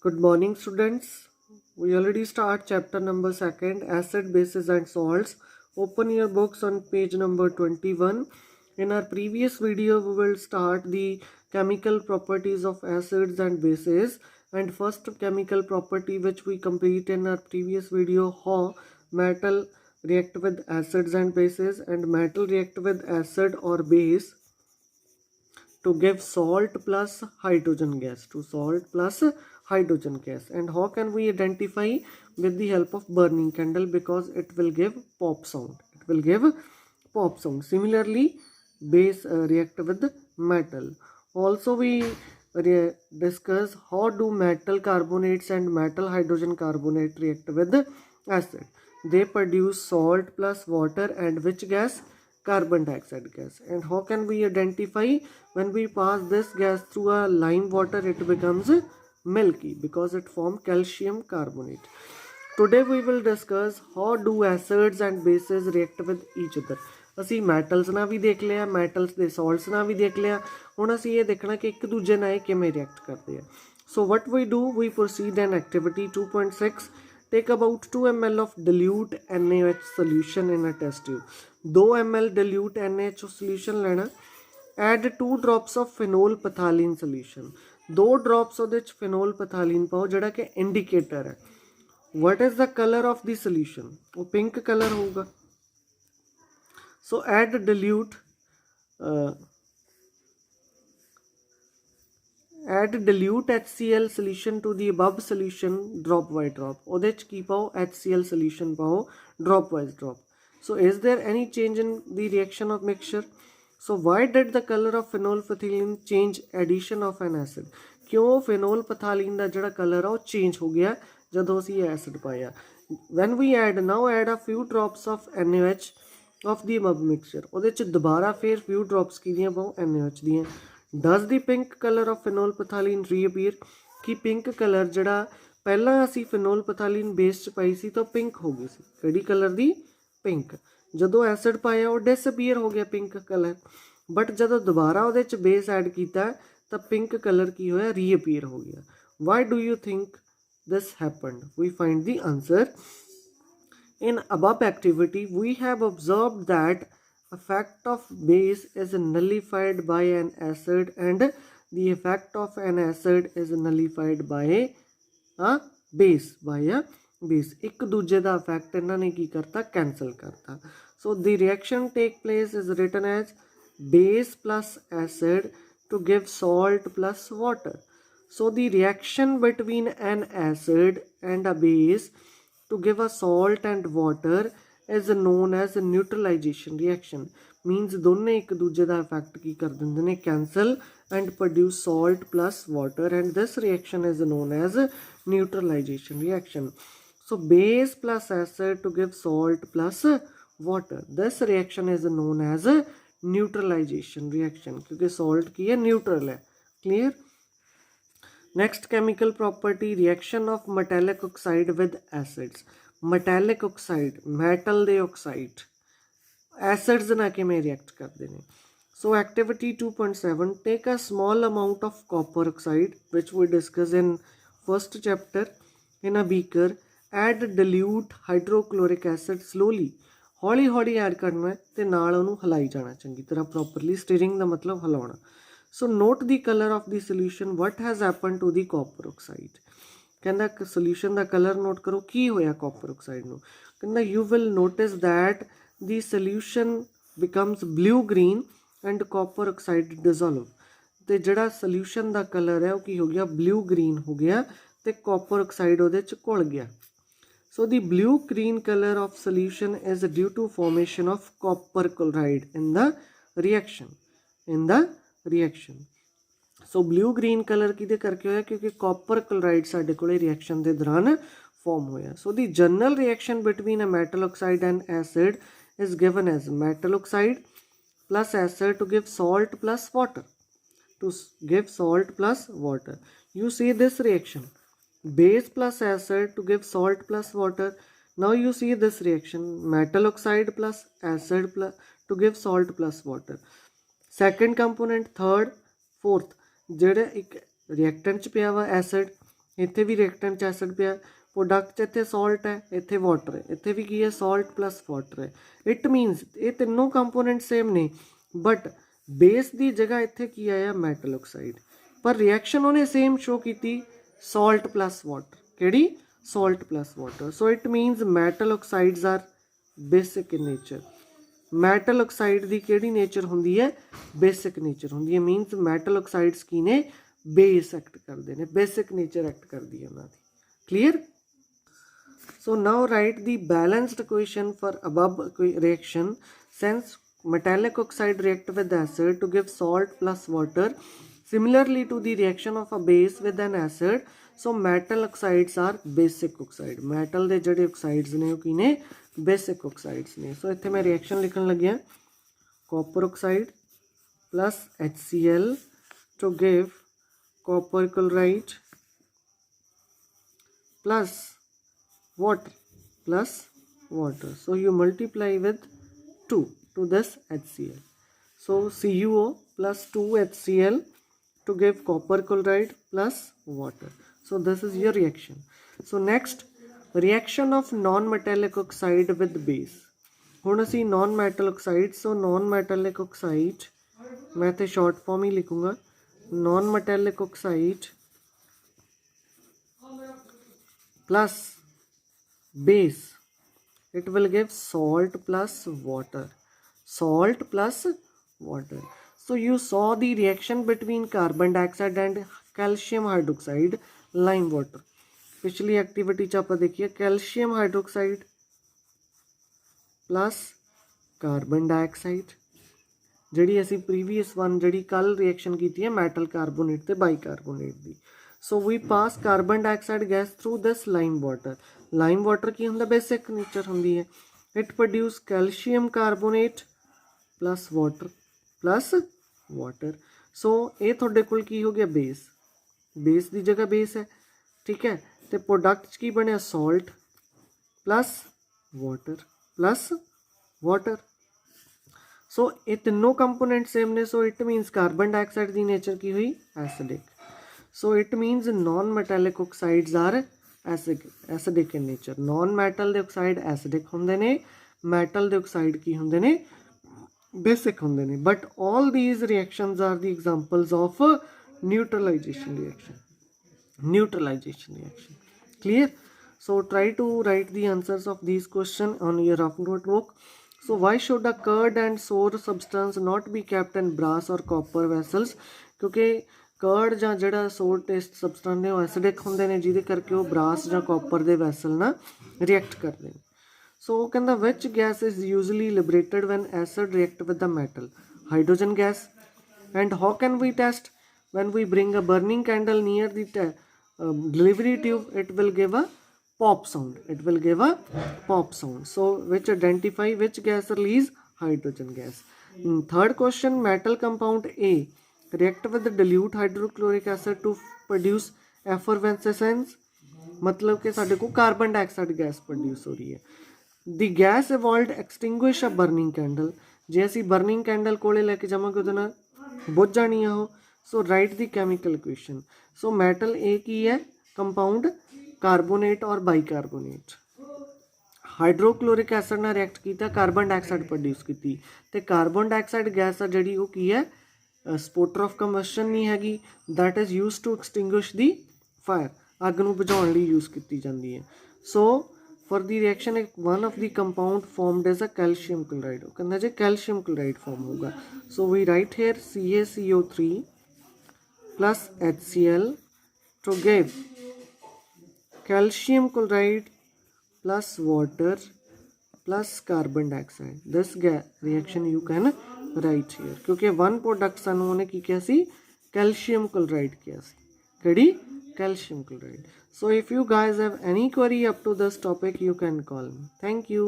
Good morning, students. We already start chapter number 2, acid, bases and salts. Open your books on page number 21. In our previous video, we will start the chemical properties of acids and bases. And first chemical property which we complete in our previous video, how metal react with acids and bases, and metal react with acid or base to give salt plus hydrogen gas, to salt plus hydrogen gas. And how can we identify? With the help of burning candle, because it will give pop sound, it will give pop sound. Similarly, base react with metal. Also we discuss how do metal carbonates and metal hydrogen carbonate react with acid. They produce salt plus water, and which gas? Carbon dioxide gas. And how can we identify? When we pass this gas through a lime water, it becomes milky because it forms calcium carbonate. Today we will discuss how do acids and bases react with each other. ਅਸੀਂ metals ਨਾਲ ਵੀ ਦੇਖ ਲਿਆ, metals ਦੇ ਸੌਲਟਸ ਨਾਲ ਵੀ ਦੇਖ ਲਿਆ. ਹੁਣ ਅਸੀਂ ਇਹ ਦੇਖਣਾ ਕਿ ਇੱਕ ਦੂਜੇ ਨਾਲ ਇਹ ਕਿਵੇਂ ਰਿਐਕਟ ਕਰਦੇ ਆ. So what we do, we proceed in activity 2.6. Take about 2 ml of dilute NaOH solution in a test tube. 2 ml dilute NaOH solution ਲੈਣਾ. Add 2 drops of phenol phthalene solution. 2 drops ਉਹਦੇ ਚ phenol phthalene ਪਾਓ ਜਿਹੜਾ ਕਿ indicator ਹੈ. What is the color of the solution? ਉਹ pink color ਹੋਊਗਾ. So add dilute HCl solution to the above solution drop by drop. ਉਹਦੇ ਚ ਕੀ ਪਾਓ? HCl solution ਪਾਓ drop by drop. So is there any change in the reaction of mixture? So why did the color of phenol phthalene change addition of an acid? ਕਿਉਂ phenol phthalene ਦਾ ਜਿਹੜਾ color ਆ ਉਹ change ਹੋ ਗਿਆ ਜਦੋਂ ਅਸੀਂ acid ਪਾਇਆ. When we add a few drops of NaOH of the above mixture. ਉਹਦੇ ਚ ਦੁਬਾਰਾ ਫਿਰ few drops ਕਿਹਦੀਆਂ ਪਾਓ? NaOH ਦੀਆਂ. Does the pink color of phenol phthalene reappear? ਕਿ pink color ਜਿਹੜਾ ਪਹਿਲਾਂ ਅਸੀਂ phenol phthalene base ਚ ਪਾਈ ਸੀ ਤਾਂ pink ਹੋ ਗਈ ਸੀ. ਕਿਹੜੀ color ਦੀ? Pink. ਜਦੋਂ ਐਸਿਡ ਪਾਇਆ ਉਹ ਡਿਸਅਪੀਅਰ ਹੋ ਗਿਆ ਪਿੰਕ ਕਲਰ, ਬਟ ਜਦੋਂ ਦੁਬਾਰਾ ਉਹਦੇ ਚ ਬੇਸ ਐਡ ਕੀਤਾ ਤਾਂ ਪਿੰਕ ਕਲਰ ਕੀ ਹੋਇਆ? ਰੀਅਪੀਅਰ ਹੋ ਗਿਆ. Why do you think this happened? We find the answer. In above activity, we have observed that effect of base is nullified by an acid and the effect of an acid is nullified by a base. ਇੱਕ ਦੂਜੇ ਦਾ effect ਇਹਨਾਂ ਨੇ ਕੀ ਕਰਤਾ? cancel ਕਰਤਾ. So the reaction take place is written as base plus acid to give salt plus water. So the reaction between an acid and a base to give a salt and water is known as neutralization reaction. Means ਦੋਨੇ ਇੱਕ ਦੂਜੇ ਦਾ effect ਕੀ ਕਰ ਦਿੰਦੇ ਨੇ? cancel and produce salt plus water, and this reaction is known as neutralization reaction. So base plus acid to give salt plus water. This reaction is known as neutralization reaction क्योंकि salt की है neutral है. Clear? Next chemical property, reaction of metallic oxide with acids. Metallic oxide, metal ਦੇ oxide acids ਨਾਲ ਕਿਵੇਂ react ਕਰਦੇ ਨੇ? So activity 2.7, take a small amount of copper oxide which we discuss in first chapter in a beaker. Add dilute hydrochloric acid slowly. ਹੌਲੀ ਹੌਲੀ add ਕਰਨਾ ਹੈ ਅਤੇ ਨਾਲ ਉਹਨੂੰ ਹਿਲਾਈ ਜਾਣਾ ਚੰਗੀ ਤਰ੍ਹਾਂ ਪ੍ਰੋਪਰਲੀ. ਸਟੀਰਿੰਗ ਦਾ ਮਤਲਬ ਹਿਲਾਉਣਾ. So note the colour of the solution. What has happen to the copper oxide? ਕਹਿੰਦਾ ਸੋਲਿਊਸ਼ਨ ਦਾ ਕਲਰ ਨੋਟ ਕਰੋ. ਕੀ ਹੋਇਆ ਕਾਪਰ ਆਕਸਾਈਡ ਨੂੰ? ਕਹਿੰਦਾ you will notice that the solution becomes blue green and copper oxide dissolve. ਅਤੇ ਜਿਹੜਾ solution ਦਾ ਕਲਰ ਹੈ ਉਹ ਕੀ ਹੋ ਗਿਆ? ਬਲੂ ਗ੍ਰੀਨ ਹੋ ਗਿਆ ਅਤੇ ਕਾਪਰ ਆਕਸਾਈਡ ਉਹਦੇ 'ਚ ਘੁਲ ਗਿਆ. So the blue-green color of solution is due to formation of copper chloride in the reaction. So blue-green color किदे करके होया? क्योंकि copper chloride साडे कोले reaction दे दौरान form होया. So the general reaction between a metal oxide and acid is given as metal oxide plus acid to give salt plus water. You see this reaction. Base plus acid to give salt plus water. Now you see this reaction, metal oxide plus acid plus to give salt plus water. Second component, third, fourth, ਜਿਹੜੇ ਇੱਕ reactant ਚ ਪਿਆ ਵਾ acid, ਇੱਥੇ ਵੀ reactant 'ਚ acid ਪਿਆ, product 'ਚ ਇੱਥੇ ਸੌਲਟ ਹੈ, ਇੱਥੇ ਵਾਟਰ ਹੈ, ਇੱਥੇ ਵੀ ਕੀ ਹੈ ਸੌਲਟ ਪਲੱਸ ਵਾਟਰ ਹੈ। ਇਟ ਮੀਨਸ ਇਹ ਤਿੰਨੋਂ ਕੰਪੋਨੈਂਟ ਸੇਮ ਨੇ, ਬਟ ਬੇਸ ਦੀ ਜਗ੍ਹਾ ਇੱਥੇ ਕੀ ਆਇਆ ਮੈਟਲ ਆਕਸਾਈਡ, ਪਰ ਰਿਐਕਸ਼ਨ ਉਹਨੇ ਸੇਮ ਸ਼ੋ ਕੀਤੀ ਸੌਲਟ ਪਲੱਸ ਵਾਟਰ, ਕਿਹੜੀ salt plus water. So it means metal oxides are basic in nature. Metal oxide ਦੀ ਕਿਹੜੀ ਨੇਚਰ ਹੁੰਦੀ ਹੈ ਬੇਸਿਕ ਨੇਚਰ ਹੁੰਦੀ ਹੈ, ਮੀਨਸ ਮੈਟਲ ਆਕਸਾਈਡਸ ਕੀ ਨੇ ਬੇਸ ਐਕਟ ਕਰਦੇ ਨੇ, ਬੇਸਿਕ ਨੇਚਰ ਐਕਟ ਕਰਦੀ ਹੈ ਉਹਨਾਂ ਦੀ। Clear. So now write the balanced equation for above reaction. Since metallic oxide react with acid to give salt plus water similarly to the reaction of a base with an acid, so metal oxides are basic oxide. Metal ਦੇ ਜਿਹੜੇ oxides ਨੇ ਉਹ ਕੀ ਨੇ basic oxides ਨੇ। so ਇੱਥੇ ਮੈਂ reaction ਲਿਖਣ ਲੱਗਿਆ copper oxide plus HCl to give copper chloride plus water. So you multiply with 2 to this HCl. So CuO plus 2 HCl to give copper chloride plus water. So this is your reaction. So next, reaction of non-metallic oxide with base. ਹੁਣ ਅਸੀਂ non-metal oxide, so non-metallic oxide मैं तो short form ही लिखूँगा, non-metallic oxide plus base, it will give salt plus water, salt plus water. So you saw the reaction between carbon dioxide and calcium hydroxide, lime water. पिछली activity च आप देखिए calcium hydroxide plus carbon dioxide, ਜਿਹੜੀ ਅਸੀਂ previous one ਜਿਹੜੀ ਕੱਲ reaction की है मैटल कार्बोनेट ਤੇ बाइकार्बोनेट ਦੀ। So we pass carbon dioxide gas through this lime water. Lime water की होंगे बेसिक नेचर होंगी है, it produce calcium carbonate plus water. So ये थोड़े कोल की हो गया बेस, बेस की जगह बेस है, ठीक है। तो प्रोडक्ट की बनया सॉल्ट प्लस वाटर। सो ये तीनों कंपोनेंट सेम ने, सो इट मीनस कार्बन डाइऑक्साइड की नेचर की हुई acidic. So it means non-metallic oxides are acidic in nature. Non-metal ਦੇ oxide acidic ਹੁੰਦੇ ਨੇ, metal ਦੇ oxide ਕੀ ਹੁੰਦੇ ਨੇ basic ਹੁੰਦੇ ਨੇ। But all these reactions are the examples of neutralization reaction. Clear? So try to write the answers of these questions on your rough notebook. So why should a curd and sour substance not be kept in brass or copper vessels? क्योंकि curd ਜਾਂ ਜਿਹੜਾ ਸੋਰ taste substance ਨੇ ਉਹ acidic ਹੁੰਦੇ ਨੇ, ਜਿਹਦੇ ਕਰਕੇ ਉਹ ਬਰਾਸ ਜਾਂ ਕਾਪਰ ਦੇ ਵੈਸਲ ਨਾਲ ਰਿਐਕਟ ਕਰਦੇ ਨੇ। ਸੋ ਉਹ ਕਹਿੰਦਾ which gas is usually liberated when acid react with the metal, hydrogen gas. And how can we test when we bring a burning candle near the delivery tube, it will give a pop sound. So which identify which gas release hydrogen gas. Third question, metal compound A react with the dilute hydrochloric acid to produce effervescence, मतलब कि साढ़े को carbon dioxide gas produce हो रही है। The gas evolved extinguish a burning candle, जे असी burning candle कोले लैके जावांगे उहदे नाल बुझ जानी है वो। So write the chemical equation. So metal A की है कंपाउंड कार्बोनेट और बाइकार्बोनेट, हाइड्रोक्लोरिक एसिड नाल रिएक्ट किया, कार्बन डाइऑक्साइड प्रोड्यूस की, तो कार्बन डाइऑक्साइड गैस आ जिहड़ी वो की है स्पोटर ऑफ कंबशन नहीं हैगी, that is use to extinguish the fire, अग नूं बुझाउण लई यूज़ की जाती है। So for the reaction one of the compound formed is a calcium chloride, कहना जी कैल्शियम क्लोराइड फॉर्म होगा। So we write here CaCO3 plus HCl to give calcium chloride plus water plus carbon dioxide. This reaction you can write here, क्योंकि one product सानू उन्हें की किया सी calcium chloride किया सी, किहड़ी calcium chloride. So if you guys have any query up to this topic, you can call me. Thank you.